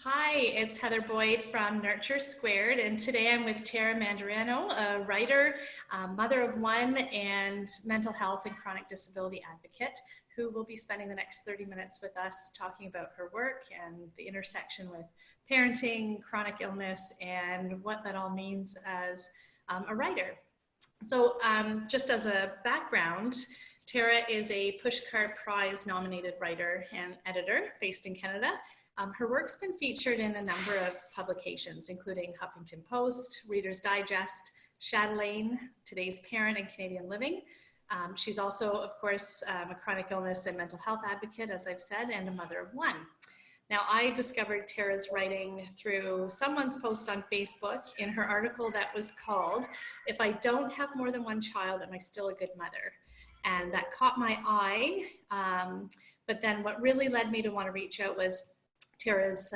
Hi, it's Heather Boyd from Nurture Squared, and today I'm with Tara Mandarano, a writer, mother of one, and mental health and chronic disability advocate, who will be spending the next 30 minutes with us talking about her work and the intersection with parenting, chronic illness, and what that all means as a writer. So just as a background, Tara is a Pushcart Prize nominated writer and editor based in Canada. Her work's been featured in a number of publications, including Huffington Post, Reader's Digest, Chatelaine, Today's Parent, and Canadian Living. She's also, of course, a chronic illness and mental health advocate, as I've said, and a mother of one. Now, I discovered Tara's writing through someone's post on Facebook in her article that was called, "If I Don't Have More Than One Child, Am I Still a Good Mother?" And that caught my eye. But then what really led me to want to reach out was Tara's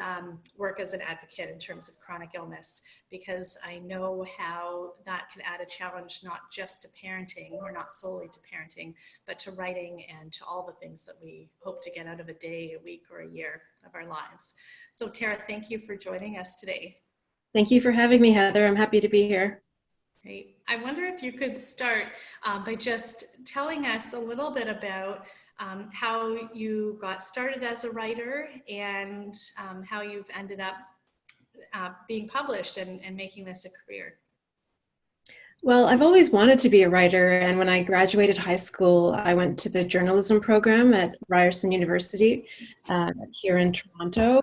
work as an advocate in terms of chronic illness, because I know how that can add a challenge not just to parenting, or not solely to parenting, but to writing and to all the things that we hope to get out of a day, a week, or a year of our lives. So Tara, thank you for joining us today. Thank you for having me, Heather. I'm happy to be here. Great. I wonder if you could start by just telling us a little bit about how you got started as a writer and how you've ended up being published and making this a career. Well, I've always wanted to be a writer, and when I graduated high school, I went to the journalism program at Ryerson University here in Toronto.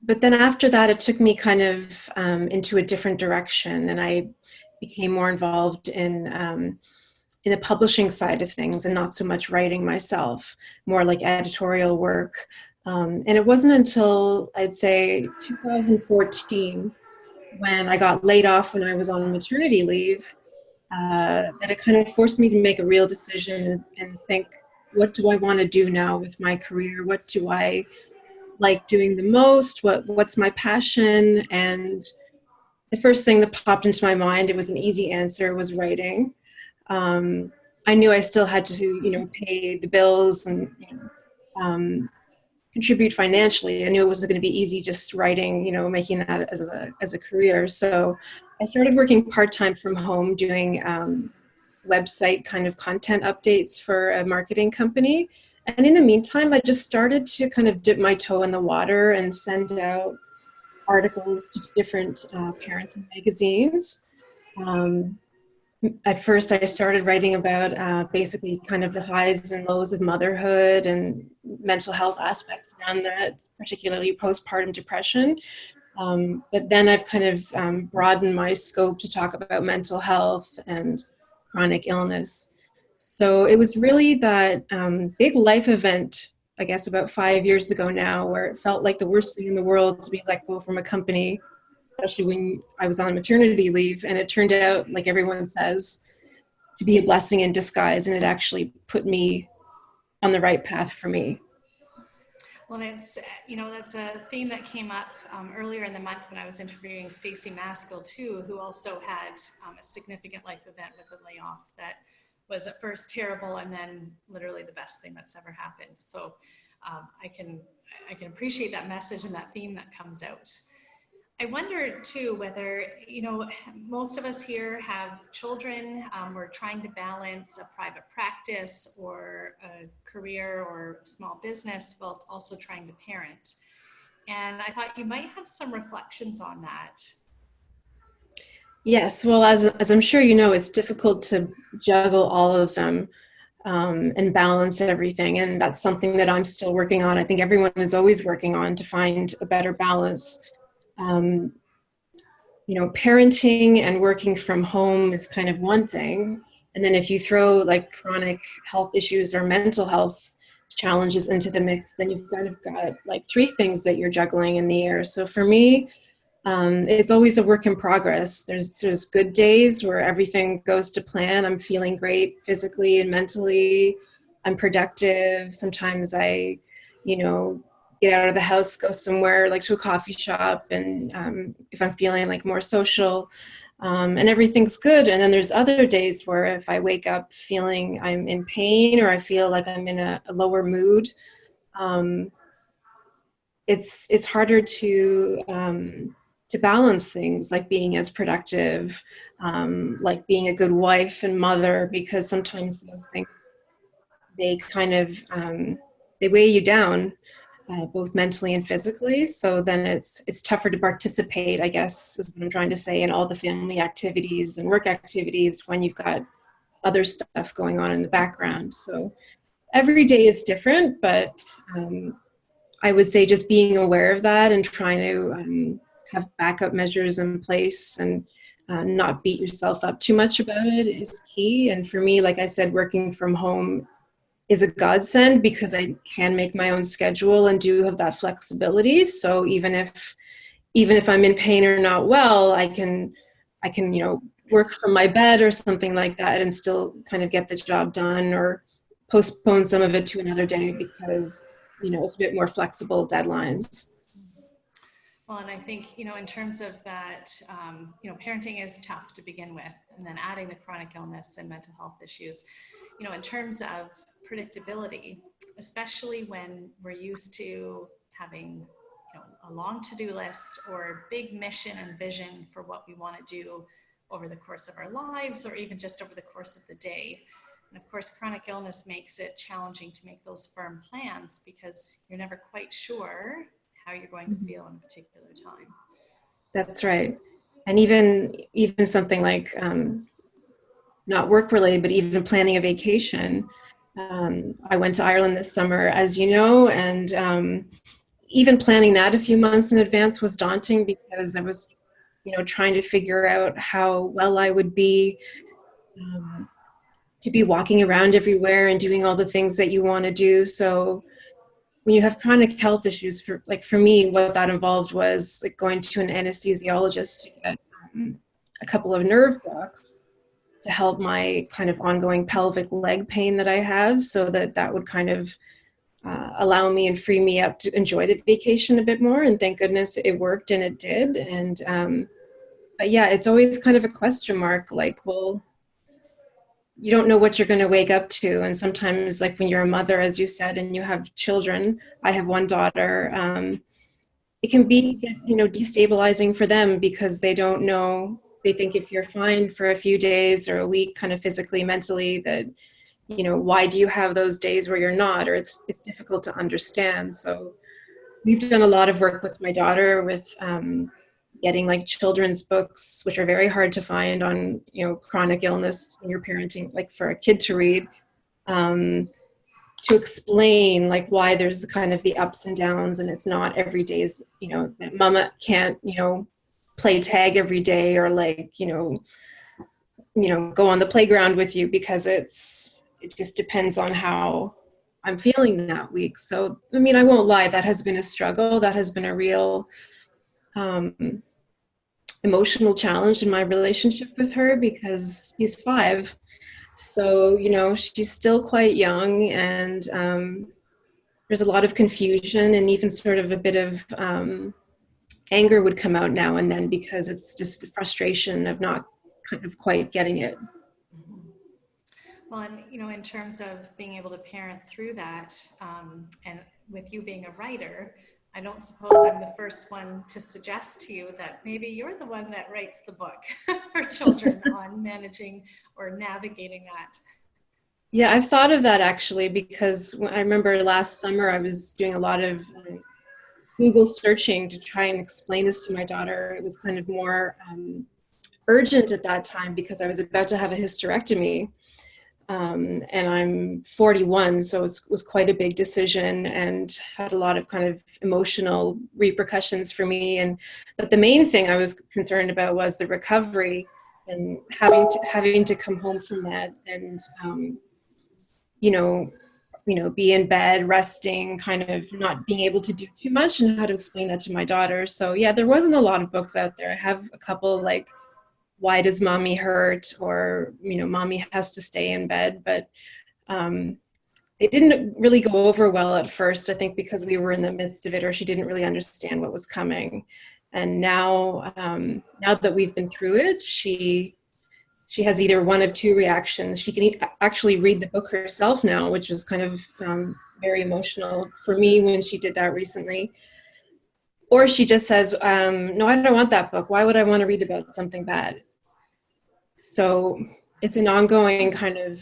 But then after that, it took me kind of into a different direction, and I became more involved in the publishing side of things and not so much writing myself, more like editorial work. And it wasn't until, I'd say, 2014, when I got laid off when I was on maternity leave, that it kind of forced me to make a real decision and think, what do I want to do now with my career? What do I like doing the most? What's my passion? And the first thing that popped into my mind, it was an easy answer, was writing. I knew I still had to, pay the bills and contribute financially. I knew it wasn't going to be easy just writing, making that as a career. So I started working part-time from home, doing website kind of content updates for a marketing company. And in the meantime, I just started to kind of dip my toe in the water and send out articles to different parenting magazines. At first, I started writing about basically kind of the highs and lows of motherhood and mental health aspects around that, particularly postpartum depression. But then I've kind of broadened my scope to talk about mental health and chronic illness. So it was really that big life event, I guess about 5 years ago now, where it felt like the worst thing in the world to be let go from a company, especially when I was on maternity leave. And it turned out, like everyone says, to be a blessing in disguise. And it actually put me on the right path for me. Well, it's, that's a theme that came up earlier in the month when I was interviewing Stacey Maskell too, who also had a significant life event with a layoff that was at first terrible and then literally the best thing that's ever happened. So I can appreciate that message and that theme that comes out. I wonder too whether, most of us here have children. We're trying to balance a private practice or a career or a small business while also trying to parent. And I thought you might have some reflections on that. Yes, well, as I'm sure you know, it's difficult to juggle all of them and balance everything. And that's something that I'm still working on. I think everyone is always working on to find a better balance. Parenting and working from home is kind of one thing. And then if you throw like chronic health issues or mental health challenges into the mix, then you've kind of got like three things that you're juggling in the air. So for me, it's always a work in progress. There's good days where everything goes to plan. I'm feeling great physically and mentally. I'm productive. Sometimes I, get out of the house, go somewhere like to a coffee shop, and if I'm feeling like more social, and everything's good. And then there's other days where if I wake up feeling I'm in pain or I feel like I'm in a lower mood, it's harder to balance things like being as productive, like being a good wife and mother, because sometimes those things, they kind of they weigh you down, both mentally and physically. So then it's tougher to participate, I guess, is what I'm trying to say, in all the family activities and work activities when you've got other stuff going on in the background. So every day is different, but I would say just being aware of that and trying to have backup measures in place, and not beat yourself up too much about it is key. And for me, like I said, working from home is a godsend because I can make my own schedule and do have that flexibility. So even if I'm in pain or not well, I can work from my bed or something like that and still kind of get the job done, or postpone some of it to another day because it's a bit more flexible deadlines. Well, and I think, in terms of that, parenting is tough to begin with, and then adding the chronic illness and mental health issues, in terms of predictability, especially when we're used to having, a long to-do list or big mission and vision for what we want to do over the course of our lives, or even just over the course of the day. And of course, chronic illness makes it challenging to make those firm plans because you're never quite sure how you're going to feel in a particular time. That's right. And even something like not work related, but even planning a vacation. I went to Ireland this summer, as you know, and even planning that a few months in advance was daunting because I was, trying to figure out how well I would be to be walking around everywhere and doing all the things that you want to do. So when you have chronic health issues, for me, what that involved was like going to an anesthesiologist to get a couple of nerve blocks to help my kind of ongoing pelvic leg pain that I have, so that would kind of allow me and free me up to enjoy the vacation a bit more. And thank goodness it worked, and it did. And but yeah, it's always kind of a question mark, like, well, you don't know what you're going to wake up to. And sometimes, like when you're a mother, as you said, and you have children, I have one daughter, it can be, destabilizing for them because they don't know. They think if you're fine for a few days or a week, kind of physically, mentally, that, why do you have those days where you're not? Or it's difficult to understand. So we've done a lot of work with my daughter with getting like children's books, which are very hard to find on, chronic illness when you're parenting, like for a kid to read, to explain like why there's the kind of the ups and downs, and it's not every day is, that mama can't, play tag every day, or like, go on the playground with you, because it just depends on how I'm feeling that week. So, I mean, I won't lie, that has been a struggle. That has been a real emotional challenge in my relationship with her, because she's 5. So, she's still quite young, and there's a lot of confusion, and even sort of a bit of anger would come out now and then, because it's just the frustration of not kind of quite getting it. Well, and in terms of being able to parent through that, and with you being a writer, I don't suppose I'm the first one to suggest to you that maybe you're the one that writes the book for children on managing or navigating that. Yeah, I've thought of that actually, because I remember last summer I was doing a lot of Google searching to try and explain this to my daughter. It was kind of more urgent at that time because I was about to have a hysterectomy. And I'm 41, so it was quite a big decision and had a lot of kind of emotional repercussions for me. But the main thing I was concerned about was the recovery, and having to come home from that, and be in bed, resting, kind of not being able to do too much, and how to explain that to my daughter. So yeah, there wasn't a lot of books out there. I have a couple, like Why Does Mommy Hurt? Or, Mommy Has to Stay in Bed. But they didn't really go over well at first, I think because we were in the midst of it, or she didn't really understand what was coming. And now that we've been through it, she has either one of two reactions. She can actually read the book herself now, which was kind of very emotional for me when she did that recently. or she just says, no, I don't want that book. Why would I want to read about something bad? So it's an ongoing kind of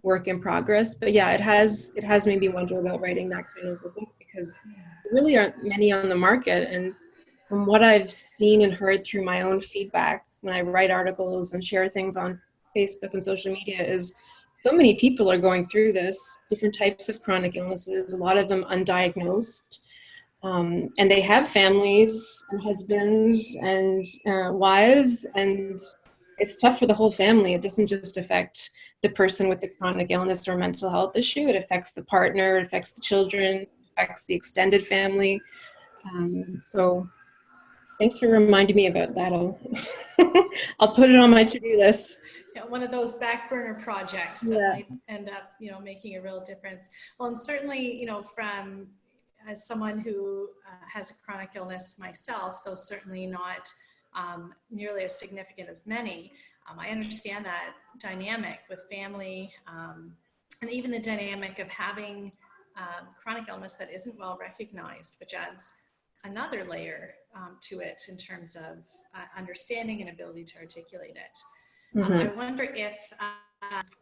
work in progress. But yeah, it has made me wonder about writing that kind of a book, because there really aren't many on the market. And from what I've seen and heard through my own feedback when I write articles and share things on Facebook and social media, is so many people are going through this, different types of chronic illnesses, a lot of them undiagnosed. And they have families and husbands and wives, and it's tough for the whole family. It doesn't just affect the person with the chronic illness or mental health issue. It affects the partner, it affects the children, it affects the extended family. So thanks for reminding me about that. I'll put it on my to-do list. Yeah, one of those back burner projects that Yeah. might end up, making a real difference. Well, and certainly, from as someone who has a chronic illness myself, though certainly not nearly as significant as many, I understand that dynamic with family, and even the dynamic of having chronic illness that isn't well recognized, which adds another layer to it in terms of understanding and ability to articulate it. I wonder if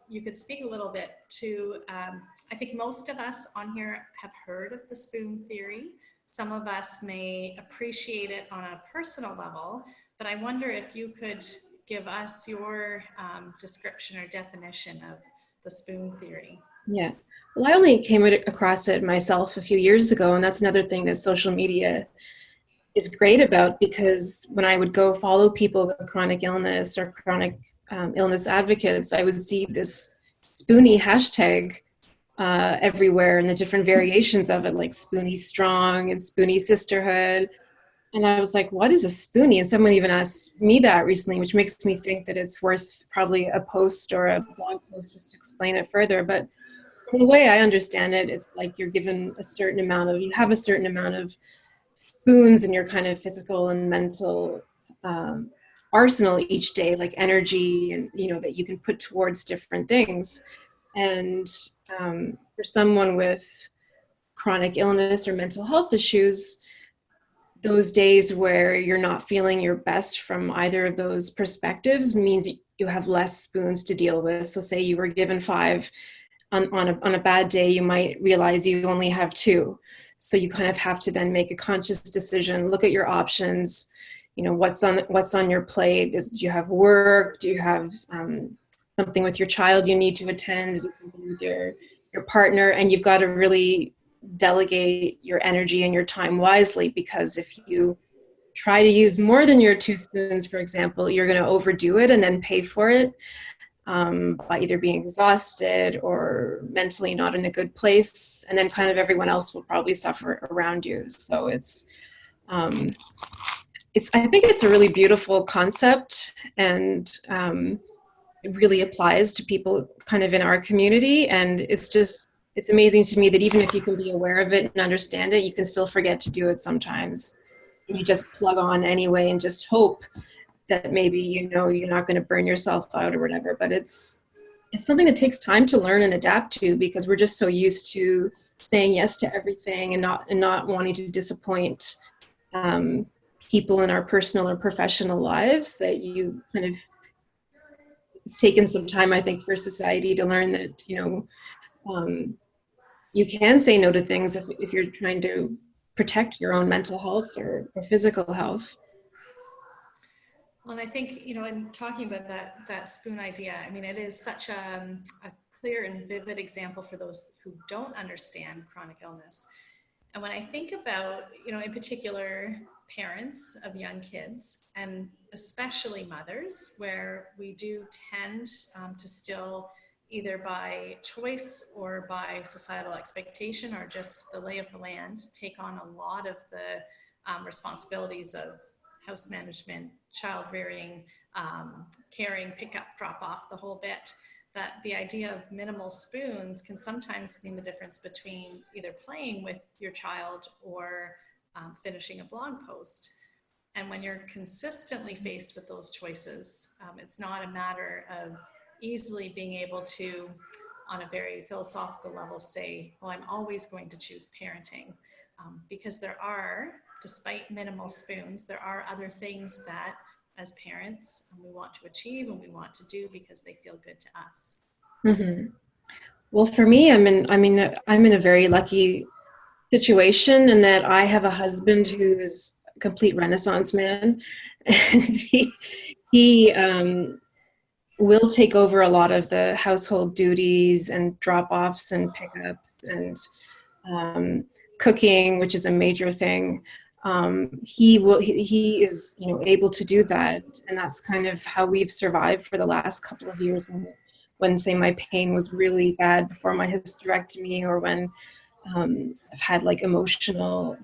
you could speak a little bit to, I think most of us on here have heard of the spoon theory. Some of us may appreciate it on a personal level, but I wonder if you could give us your description or definition of the spoon theory. Yeah. Well, I only came across it myself a few years ago, and that's another thing that social media is great about, because when I would go follow people with chronic illness or chronic illness advocates, I would see this Spoonie hashtag everywhere, and the different variations of it, like Spoonie Strong and Spoonie Sisterhood. And I was like, what is a Spoonie? And someone even asked me that recently, which makes me think that it's worth probably a post or a blog post just to explain it further. But from the way I understand it, it's like you're given a certain amount of, you have a certain amount of spoons in your kind of physical and mental arsenal each day, like energy, and that you can put towards different things. And for someone with chronic illness or mental health issues, those days where you're not feeling your best from either of those perspectives means you have less spoons to deal with. So say you were given 5, on a bad day, you might realize you only have 2. So you kind of have to then make a conscious decision, look at your options, what's on your plate. Do you have work? Do you have something with your child you need to attend? Is it something with your partner? And you've got to really delegate your energy and your time wisely, because if you try to use more than your 2 spoons, for example, you're going to overdo it and then pay for it by either being exhausted or mentally not in a good place, and then kind of everyone else will probably suffer around you. So I think it's a really beautiful concept, and it really applies to people kind of in our community. And it's amazing to me that even if you can be aware of it and understand it, you can still forget to do it sometimes. And you just plug on anyway and just hope that maybe you're not going to burn yourself out or whatever. But it's something that takes time to learn and adapt to, because we're just so used to saying yes to everything and not wanting to disappoint people in our personal or professional lives, that you kind of, it's taken some time, I think, for society to learn that you can say no to things if you're trying to protect your own mental health or physical health. Well, and I think, in talking about that spoon idea, I mean, it is such a clear and vivid example for those who don't understand chronic illness. And when I think about, in particular, parents of young kids, and especially mothers, where we do tend to still, either by choice or by societal expectation or just the lay of the land, take on a lot of the responsibilities of house management, child rearing, caring, pick up, drop off, the whole bit. That the idea of minimal spoons can sometimes mean the difference between either playing with your child or finishing a blog post. And when you're consistently faced with those choices, it's not a matter of easily being able to, on a very philosophical level, say, oh, I'm always going to choose parenting. because there are, despite minimal spoons, there are other things that as parents we want to achieve and we want to do because they feel good to us. Mm-hmm. Well, for me, I'm in a very lucky situation in that I have a husband who is a complete Renaissance man, and he will take over a lot of the household duties and drop-offs and pickups and cooking, which is a major thing. He is, you know, able to do that, and that's kind of how we've survived for the last couple of years when say my pain was really bad before my hysterectomy, or when I've had like emotional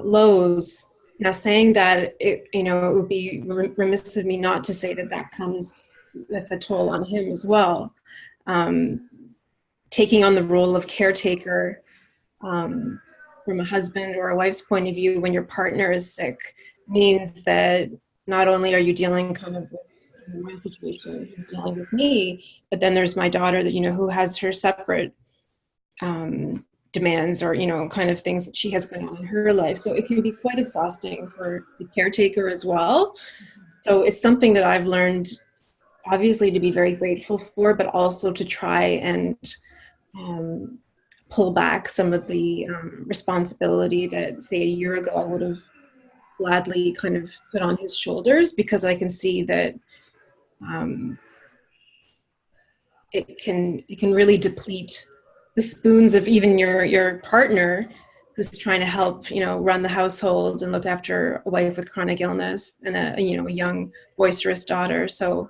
lows. Now, saying that, you know, it would be remiss of me not to say that that comes with a toll on him as well. Taking on the role of caretaker from a husband or a wife's point of view when your partner is sick means that not only are you dealing kind of with my situation, who's dealing with me, but then there's my daughter that, you know, who has her separate demands, or, you know, kind of things that she has going on in her life. So it can be quite exhausting for the caretaker as well. So it's something that I've learned, obviously, to be very grateful for, but also to try and pull back some of the responsibility that, say, a year ago I would have gladly kind of put on his shoulders, because I can see that it can really deplete the spoons of even your partner who's trying to help, you know, run the household and look after a wife with chronic illness and a young boisterous daughter. So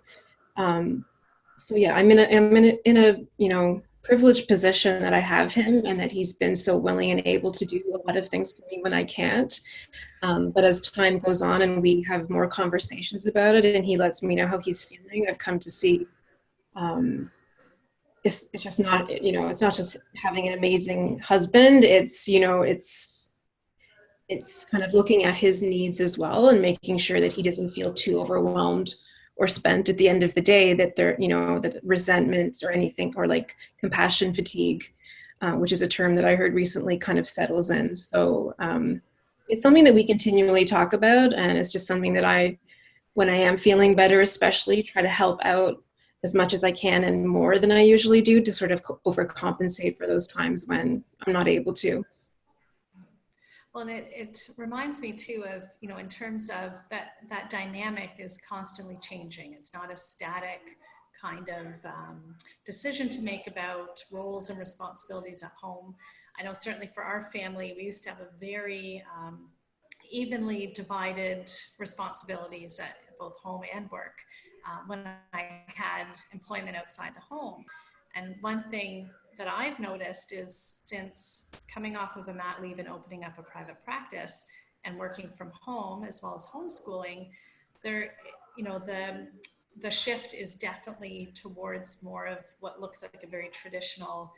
yeah, I'm in a you know, privileged position that I have him, and that he's been so willing and able to do a lot of things for me when I can't. But as time goes on and we have more conversations about it, and he lets me know how he's feeling, I've come to see it's just not, you know, it's not just having an amazing husband. It's, you know, it's kind of looking at his needs as well, and making sure that he doesn't feel too overwhelmed or spent at the end of the day, that there, you know, that resentment or anything, or like compassion fatigue, which is a term that I heard recently, kind of settles in. So it's something that we continually talk about, and it's just something that when I am feeling better, especially, try to help out as much as I can and more than I usually do, to sort of overcompensate for those times when I'm not able to. Well, and it reminds me too of, you know, in terms of that dynamic is constantly changing. It's not a static kind of decision to make about roles and responsibilities at home. I know certainly for our family, we used to have a very evenly divided responsibilities at both home and work when I had employment outside the home. And one thing that I've noticed is, since coming off of a mat leave and opening up a private practice and working from home as well as homeschooling, there, you know, the shift is definitely towards more of what looks like a very traditional,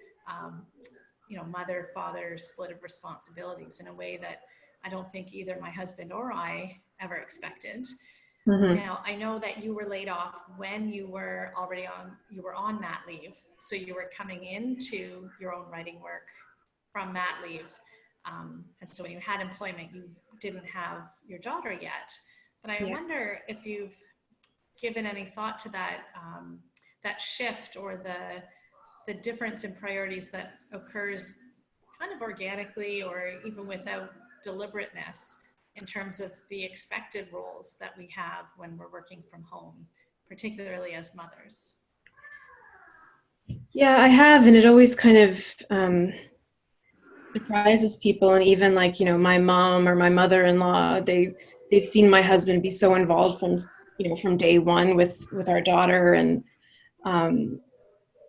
you know, mother-father split of responsibilities in a way that I don't think either my husband or I ever expected. Mm-hmm. Now, I know that you were laid off when you were on mat leave. So you were coming into your own writing work from mat leave. And so when you had employment, you didn't have your daughter yet. But I wonder if you've given any thought to that, that shift, or the difference in priorities that occurs kind of organically or even without deliberateness, in terms of the expected roles that we have when we're working from home, particularly as mothers. Yeah, I have, and it always kind of surprises people. And even, like, you know, my mom or my mother-in-law, they've seen my husband be so involved from, you know, from day one with our daughter. And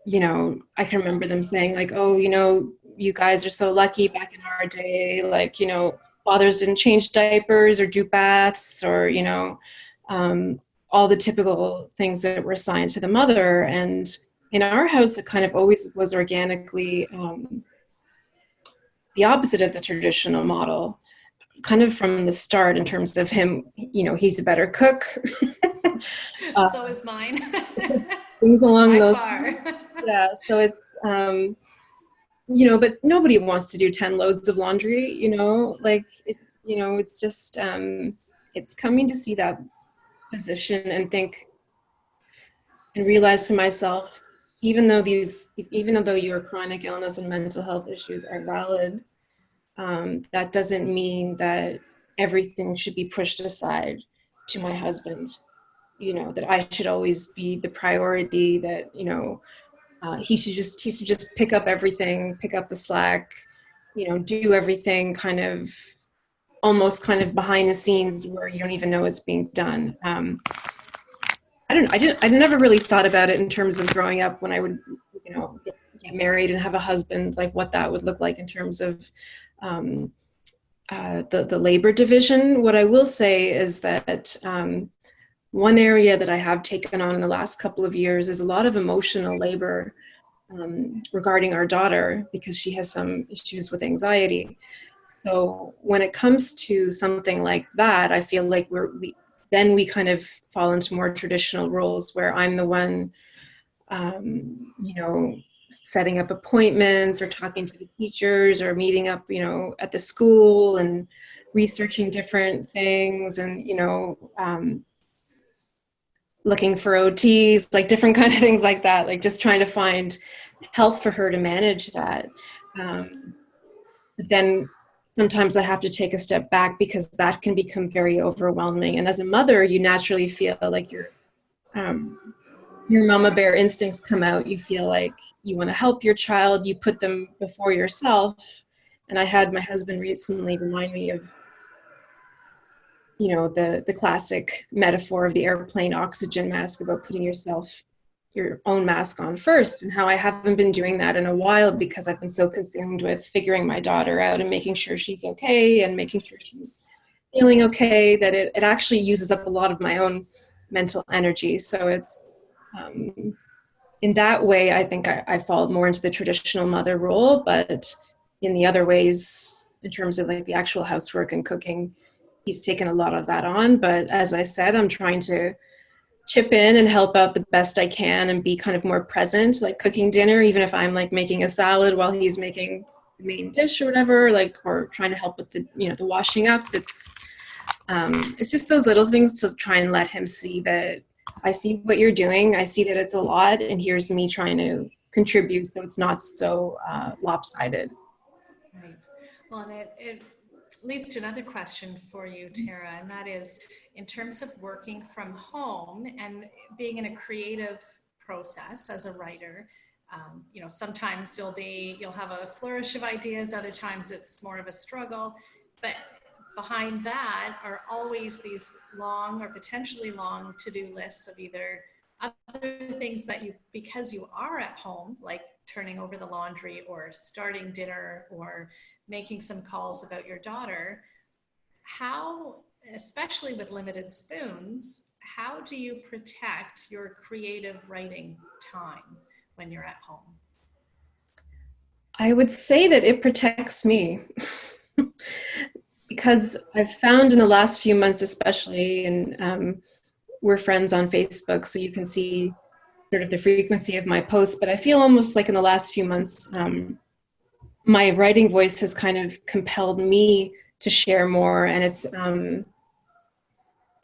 you know, I can remember them saying, like, oh, you know, you guys are so lucky. Back in our day, like, you know, fathers didn't change diapers or do baths, or, you know, all the typical things that were assigned to the mother. And in our house, it kind of always was organically the opposite of the traditional model, kind of from the start, in terms of him, you know, he's a better cook. So is mine. Things along By those far. Yeah, so it's but nobody wants to do 10 loads of laundry, like, it's just, it's coming to see that position and think and realize to myself, even though your chronic illness and mental health issues are valid, that doesn't mean that everything should be pushed aside to my husband. That I should always be the priority. That he should just pick up everything, pick up the slack, do everything almost kind of behind the scenes where you don't even know it's being done. I don't know. I never really thought about it in terms of growing up when I would, get married and have a husband, like what that would look like in terms of the labor division. What I will say is that one area that I have taken on in the last couple of years is a lot of emotional labor regarding our daughter, because she has some issues with anxiety. So when it comes to something like that, I feel like we kind of fall into more traditional roles where I'm the one, setting up appointments or talking to the teachers or meeting up, at the school and researching different things and, looking for OTs, like different kind of things like that, like just trying to find help for her to manage that. But then sometimes I have to take a step back because that can become very overwhelming. And as a mother, you naturally feel like your mama bear instincts come out. You feel like you want to help your child. You put them before yourself. And I had my husband recently remind me of, the classic metaphor of the airplane oxygen mask about putting your own mask on first, and how I haven't been doing that in a while because I've been so consumed with figuring my daughter out and making sure she's okay and making sure she's feeling okay, that it actually uses up a lot of my own mental energy. So it's, in that way, I think I fall more into the traditional mother role, but in the other ways, in terms of like the actual housework and cooking, he's taken a lot of that on. But as I said, I'm trying to chip in and help out the best I can and be kind of more present, like cooking dinner, even if I'm like making a salad while he's making the main dish or whatever, like, or trying to help with the washing up. It's just those little things to try and let him see that I see what you're doing. I see that it's a lot, and here's me trying to contribute so it's not so lopsided. Right. Well, and it leads to another question for you, Tara, and that is in terms of working from home and being in a creative process as a writer. Sometimes you'll have a flourish of ideas, other times it's more of a struggle, but behind that are always these long or potentially long to-do lists of either other things that because you are at home, like turning over the laundry or starting dinner or making some calls about your daughter. How, especially with limited spoons, how do you protect your creative writing time when you're at home? I would say that it protects me. Because I've found in the last few months, especially, and we're friends on Facebook, so you can see sort of the frequency of my posts, but I feel almost like in the last few months, my writing voice has kind of compelled me to share more, and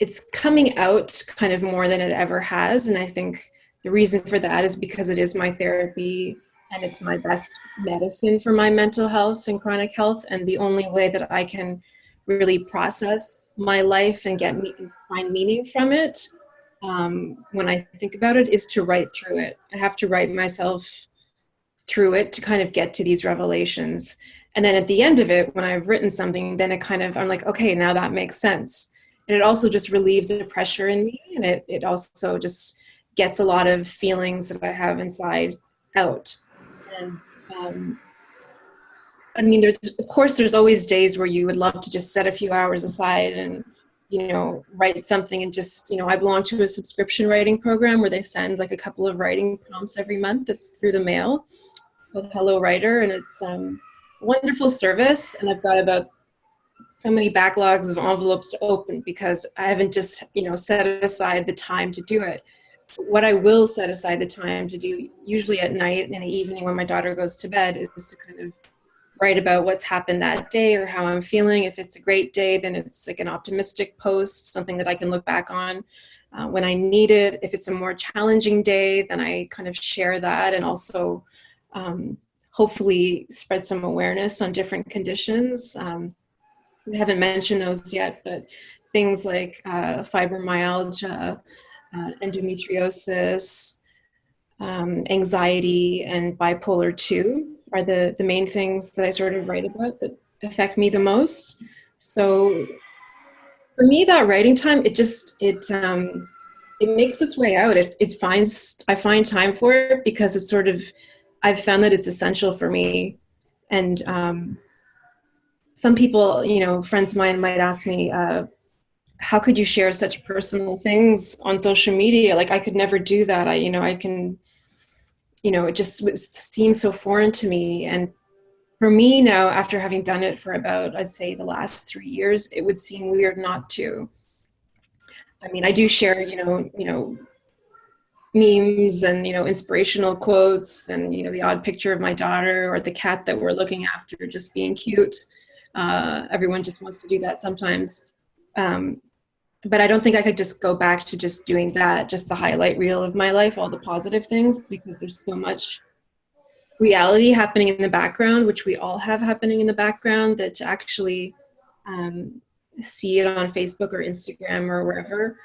it's coming out kind of more than it ever has. And I think the reason for that is because it is my therapy and it's my best medicine for my mental health and chronic health. And the only way that I can really process my life and find meaning from it, when I think about it, is to write through it. I have to write myself through it to kind of get to these revelations. And then at the end of it, when I've written something, then I'm like, okay, now that makes sense. And it also just relieves the pressure in me. And it also just gets a lot of feelings that I have inside out. And I mean, of course, there's always days where you would love to just set a few hours aside and, write something and just, I belong to a subscription writing program where they send like a couple of writing prompts every month. That's through the mail called Hello Writer. And it's a wonderful service. And I've got about so many backlogs of envelopes to open because I haven't just, set aside the time to do it. what I will set aside the time to do, usually at night in the evening when my daughter goes to bed, is to kind of write about what's happened that day or how I'm feeling. If it's a great day, then it's like an optimistic post, something that I can look back on when I need it. If it's a more challenging day, then I kind of share that, and also hopefully spread some awareness on different conditions. We haven't mentioned those yet, but things like fibromyalgia, endometriosis, anxiety, and bipolar 2 are the main things that I sort of write about that affect me the most. So for me, that writing time, it makes its way out. I find time for it because it's sort of, I've found that it's essential for me. And some people, friends of mine might ask me, how could you share such personal things on social media? Like, I could never do that. I can, it just seems so foreign to me. And for me now, after having done it for about, I'd say the last 3 years, it would seem weird not to. I mean, I do share, memes and, inspirational quotes and, the odd picture of my daughter or the cat that we're looking after just being cute. Everyone just wants to do that sometimes. But I don't think I could just go back to just doing that, just the highlight reel of my life, all the positive things, because there's so much reality happening in the background, which we all have happening in the background, that to actually see it on Facebook or Instagram or wherever,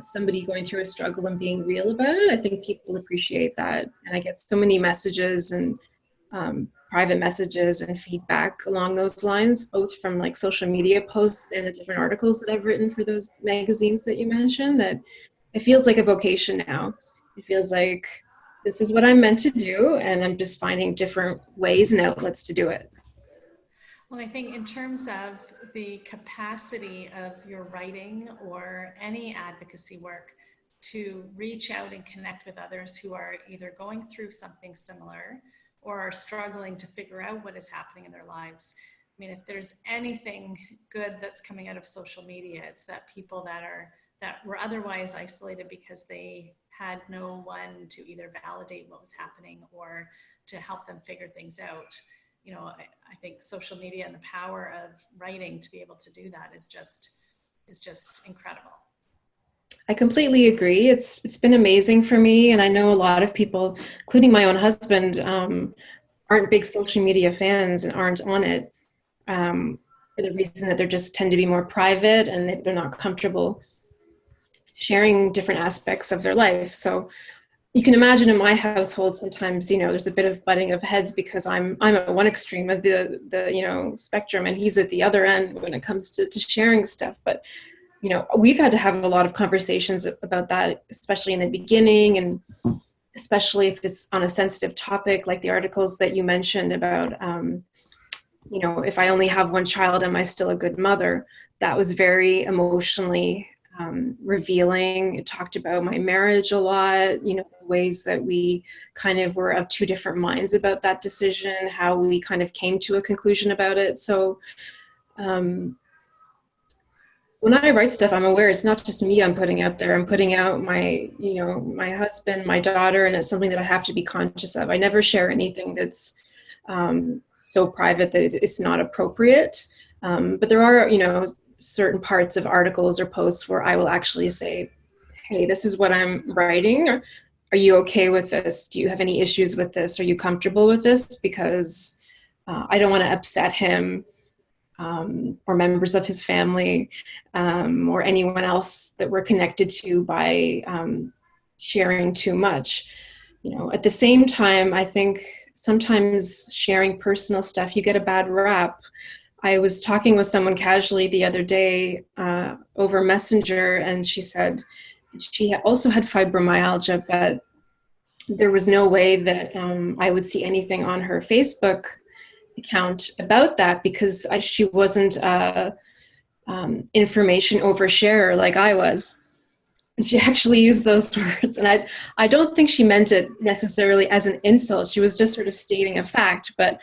somebody going through a struggle and being real about it, I think people appreciate that. And I get so many messages and private messages and feedback along those lines, both from like social media posts and the different articles that I've written for those magazines that you mentioned, that it feels like a vocation now. It feels like this is what I'm meant to do, and I'm just finding different ways and outlets to do it. Well, I think in terms of the capacity of your writing or any advocacy work to reach out and connect with others who are either going through something similar or are struggling to figure out what is happening in their lives. I mean, if there's anything good that's coming out of social media, it's that people that were otherwise isolated because they had no one to either validate what was happening or to help them figure things out. I think social media and the power of writing to be able to do that is just incredible. I completely agree. It's been amazing for me, and I know a lot of people, including my own husband, aren't big social media fans and aren't on it for the reason that they just tend to be more private and they're not comfortable sharing different aspects of their life. So you can imagine in my household sometimes, there's a bit of butting of heads because I'm at one extreme of the spectrum, and he's at the other end when it comes to sharing stuff. But we've had to have a lot of conversations about that, especially in the beginning, and especially if it's on a sensitive topic like the articles that you mentioned about if I only have one child, am I still a good mother? That was very emotionally revealing. It talked about my marriage a lot, ways that we kind of were of two different minds about that decision, how we kind of came to a conclusion about it. So when I write stuff, I'm aware it's not just me I'm putting out there. I'm putting out my, my husband, my daughter, and it's something that I have to be conscious of. I never share anything that's so private that it's not appropriate. But there are, certain parts of articles or posts where I will actually say, hey, this is what I'm writing. Are you okay with this? Do you have any issues with this? Are you comfortable with this? Because I don't want to upset him or members of his family or anyone else that we're connected to by sharing too much. At the same time, I think sometimes sharing personal stuff, you get a bad rap. I was talking with someone casually the other day over Messenger, and she said she also had fibromyalgia, but there was no way that I would see anything on her Facebook account about that because she wasn't information oversharer like I was. And she actually used those words, and I don't think she meant it necessarily as an insult. She was just sort of stating a fact, but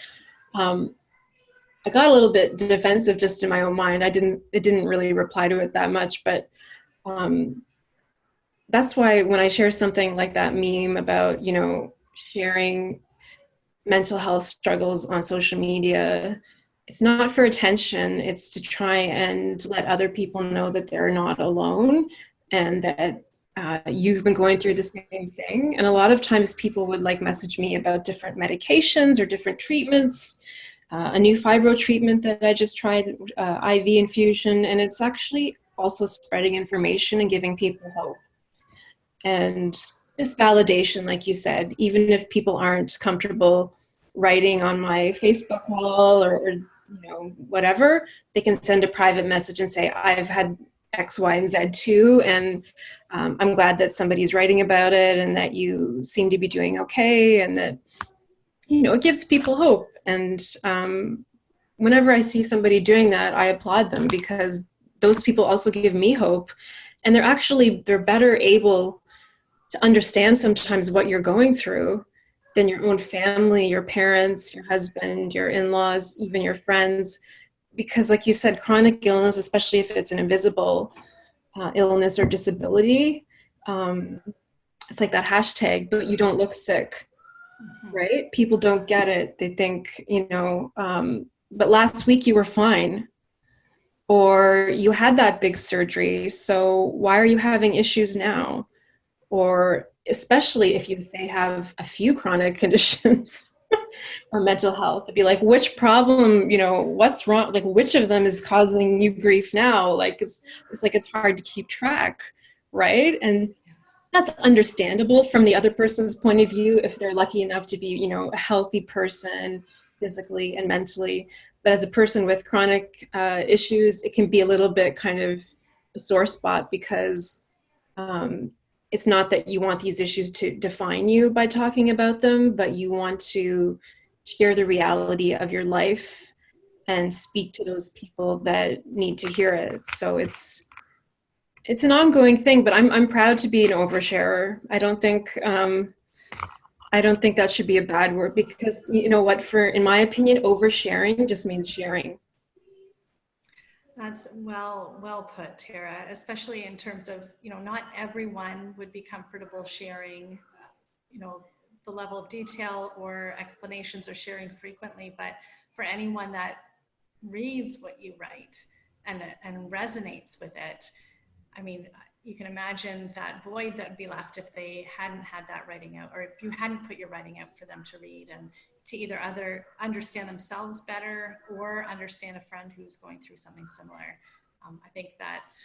I got a little bit defensive just in my own mind. It didn't really reply to it that much, but that's why when I share something like that meme about, sharing mental health struggles on social media, it's not for attention. It's to try and let other people know that they're not alone, and that you've been going through the same thing. And a lot of times people would like message me about different medications or different treatments. A new fibro treatment that I just tried, IV infusion, and it's actually also spreading information and giving people hope. And just validation, like you said, even if people aren't comfortable writing on my Facebook wall, or whatever, they can send a private message and say, I've had X, Y, and Z too, and I'm glad that somebody's writing about it, and that you seem to be doing okay, and that it gives people hope. And whenever I see somebody doing that, I applaud them, because those people also give me hope, and they're better able to understand sometimes what you're going through than your own family, your parents, your husband, your in-laws, even your friends. Because like you said, chronic illness, especially if it's an invisible illness or disability, it's like that hashtag, but you don't look sick, right? People don't get it. They think, but last week you were fine, or you had that big surgery, so why are you having issues now? Or especially if they have a few chronic conditions or mental health, to be like, which problem, what's wrong? Like, which of them is causing you grief now? Like, it's like, it's hard to keep track, right? And that's understandable from the other person's point of view, if they're lucky enough to be, a healthy person physically and mentally. But as a person with chronic issues, it can be a little bit kind of a sore spot, because it's not that you want these issues to define you by talking about them, but you want to share the reality of your life and speak to those people that need to hear it. So it's an ongoing thing, but I'm proud to be an oversharer. I don't think that should be a bad word, because you know what, in my opinion, oversharing just means sharing. That's well put, Tara, especially in terms of, not everyone would be comfortable sharing, you know, the level of detail or explanations, or sharing frequently. But for anyone that reads what you write and resonates with it, I mean, you can imagine that void that would be left if they hadn't had that writing out, or if you hadn't put your writing out for them to read, and to either understand themselves better or understand a friend who's going through something similar. I think that,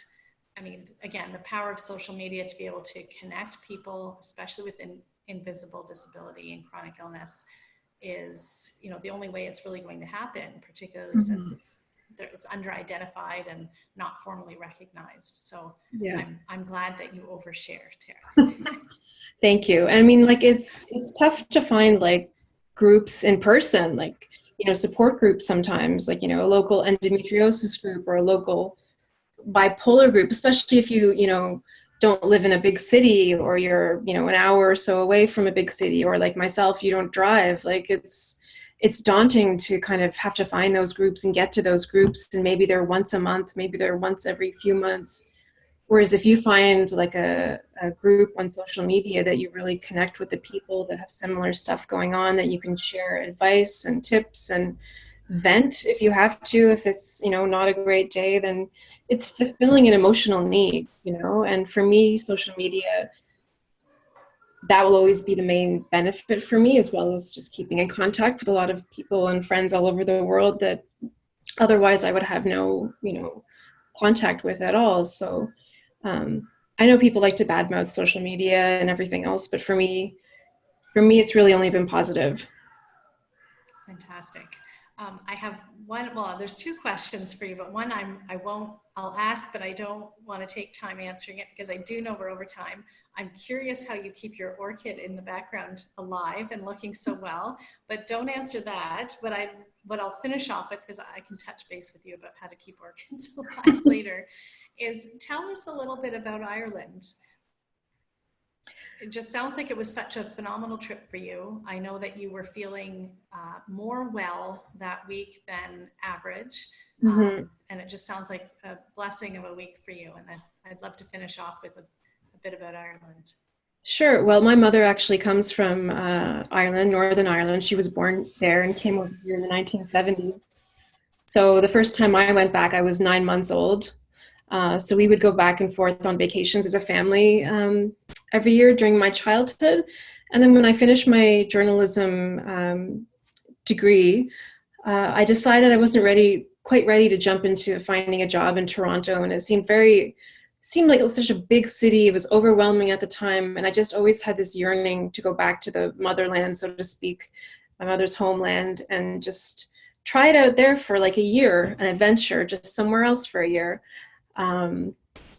I mean, again, the power of social media to be able to connect people, especially with invisible disability and chronic illness, is, the only way it's really going to happen, particularly since it's under-identified and not formally recognized. So Yeah. I'm glad that you overshare, Tara. Thank you. I mean, like, it's tough to find like groups in person, like, support groups sometimes, like, a local endometriosis group or a local bipolar group, especially if you don't live in a big city, or you're, an hour or so away from a big city, or like myself, you don't drive. Like, it's daunting to kind of have to find those groups and get to those groups, and maybe they're once a month, maybe they're once every few months. Whereas if you find like a group on social media that you really connect with the people that have similar stuff going on, that you can share advice and tips and vent if you have to, if it's, not a great day, then it's fulfilling an emotional need, and for me, social media, that will always be the main benefit for me, as well as just keeping in contact with a lot of people and friends all over the world that otherwise I would have no, contact with at all. So I know people like to badmouth social media and everything else, but for me, it's really only been positive. Fantastic. I have one, well, there's two questions for you, but one I'll ask, but I don't want to take time answering it, because I do know we're over time. I'm curious how you keep your orchid in the background alive and looking so well, but don't answer that. What I'll finish off with, because I can touch base with you about how to keep orchids alive later, is tell us a little bit about Ireland. It just sounds like it was such a phenomenal trip for you. I know that you were feeling more well that week than average. And it just sounds like a blessing of a week for you. And I'd love to finish off with a bit about Ireland. Sure. Well, my mother actually comes from Ireland, Northern Ireland. She was born there and came over here in the 1970s. So the first time I went back, I was 9 months old. So we would go back and forth on vacations as a family every year during my childhood. And then when I finished my journalism degree, I decided I wasn't quite ready to jump into finding a job in Toronto, and it seemed like it was such a big city. It was overwhelming at the time, and I just always had this yearning to go back to the motherland, so to speak, my mother's homeland, and just try it out there for like a year, an adventure, just somewhere else for a year. Um,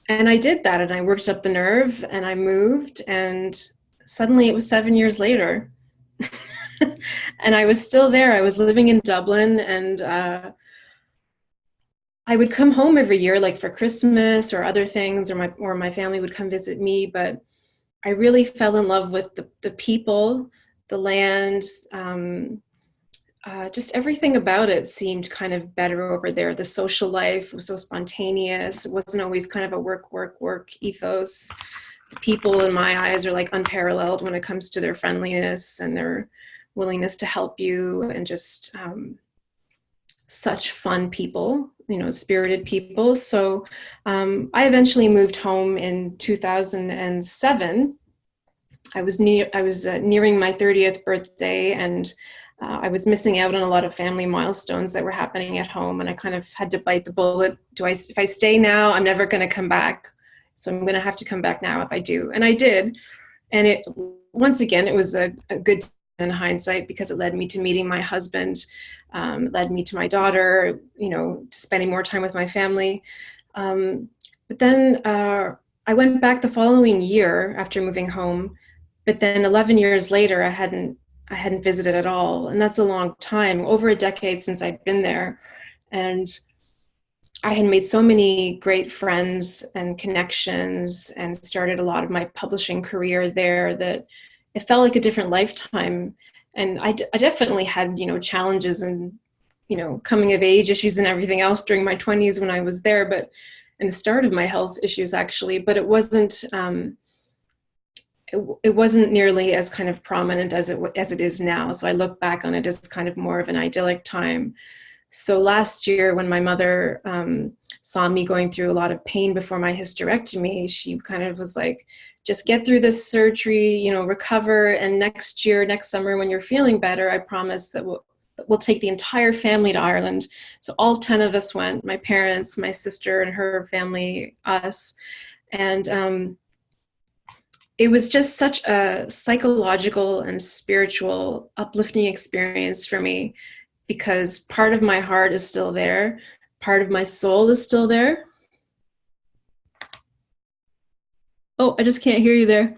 and I did that, and I worked up the nerve, and I moved, and suddenly it was 7 years later. And I was still there. I was living in Dublin, and I would come home every year, like for Christmas or other things, or my family would come visit me. But I really fell in love with the people, the land, just everything about it seemed kind of better over there. The social life was so spontaneous. It wasn't always kind of a work, work, work ethos. The people in my eyes are like unparalleled when it comes to their friendliness and their willingness to help you, and just such fun people, spirited people. So I eventually moved home in 2007. I was nearing my 30th birthday, and I was missing out on a lot of family milestones that were happening at home, and I kind of had to bite the bullet. If I stay now, I'm never going to come back. So I'm going to have to come back now if I do. And I did. And once again, it was a good in hindsight, because it led me to meeting my husband, led me to my daughter, to spending more time with my family. But then I went back the following year after moving home. But then 11 years later, I hadn't visited at all. And that's a long time, over a decade since I'd been there. And I had made so many great friends and connections, and started a lot of my publishing career there, that it felt like a different lifetime. And I definitely had, challenges and, coming of age issues and everything else during my 20s when I was there, and the start of my health issues actually, but it wasn't, it wasn't nearly as kind of prominent as it is now. So I look back on it as kind of more of an idyllic time. So last year, when my mother saw me going through a lot of pain before my hysterectomy, she kind of was like, just get through this surgery, recover. And next summer, when you're feeling better, I promise that we'll take the entire family to Ireland. So all 10 of us went, my parents, my sister and her family, us. And it was just such a psychological and spiritual uplifting experience for me, because part of my heart is still there. Part of my soul is still there. Oh, I just can't hear you there.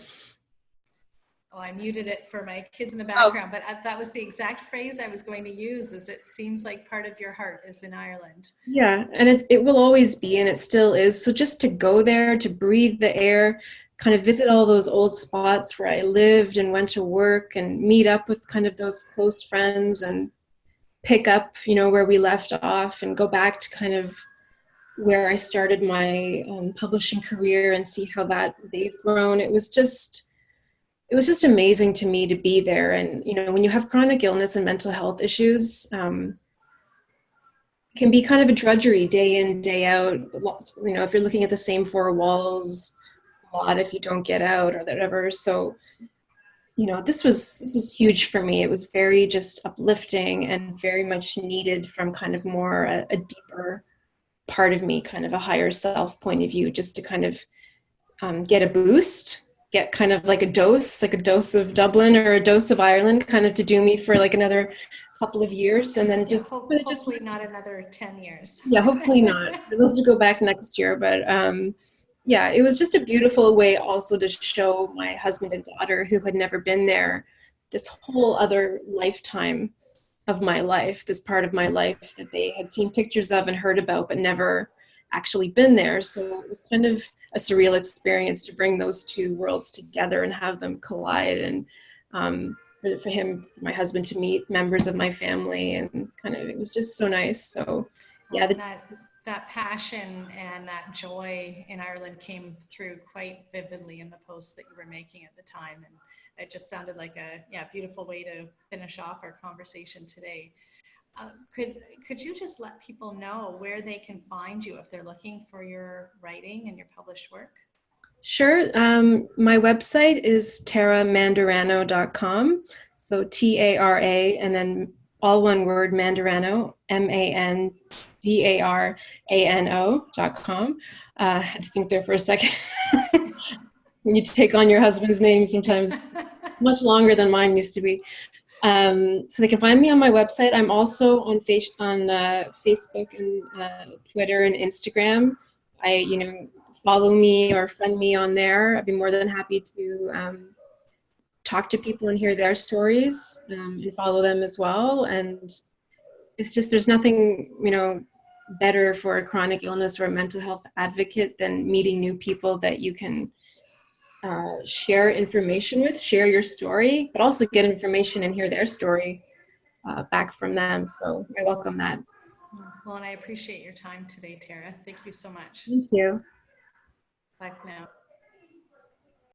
Oh, I muted it for my kids in the background, but that was the exact phrase I was going to use, is it seems like part of your heart is in Ireland. Yeah, and it will always be, and it still is. So just to go there, to breathe the air, kind of visit all those old spots where I lived and went to work, and meet up with kind of those close friends, and pick up, where we left off, and go back to kind of where I started my publishing career, and see how they've grown. It was just amazing to me to be there. And, when you have chronic illness and mental health issues, it can be kind of a drudgery day in, day out. If you're looking at the same four walls a lot, if you don't get out or whatever. So, this was huge for me. It was very just uplifting and very much needed from kind of more a deeper part of me, kind of a higher self point of view, just to kind of get a boost, get kind of like a dose of Dublin or a dose of Ireland, kind of to do me for like another couple of years, and then just hopefully not another 10 years. Yeah, hopefully not. I'd love to go back next year, but yeah, it was just a beautiful way also to show my husband and daughter, who had never been there, this whole other lifetime of my life, this part of my life that they had seen pictures of and heard about, but never actually been there. So it was kind of a surreal experience to bring those two worlds together and have them collide, and for my husband, to meet members of my family, and kind of, it was just so nice. So yeah, that passion and that joy in Ireland came through quite vividly in the posts that you were making at the time. And it just sounded like a beautiful way to finish off our conversation today. Could you just let people know where they can find you if they're looking for your writing and your published work? Sure. My website is taramandarano.com. So Tara, and then all one word, Mandarano, Mandarano.com. I had to think there for a second. When you take on your husband's name, sometimes much longer than mine used to be. So they can find me on my website. I'm also on Facebook and Twitter and Instagram. Follow me or friend me on there. I'd be more than happy to talk to people and hear their stories, and follow them as well. And it's just, there's nothing, better for a chronic illness or a mental health advocate than meeting new people that you can share information with, share your story, but also get information and hear their story back from them. So I welcome that. Well, and I appreciate your time today, Tara. Thank you so much. Thank you. Bye for now.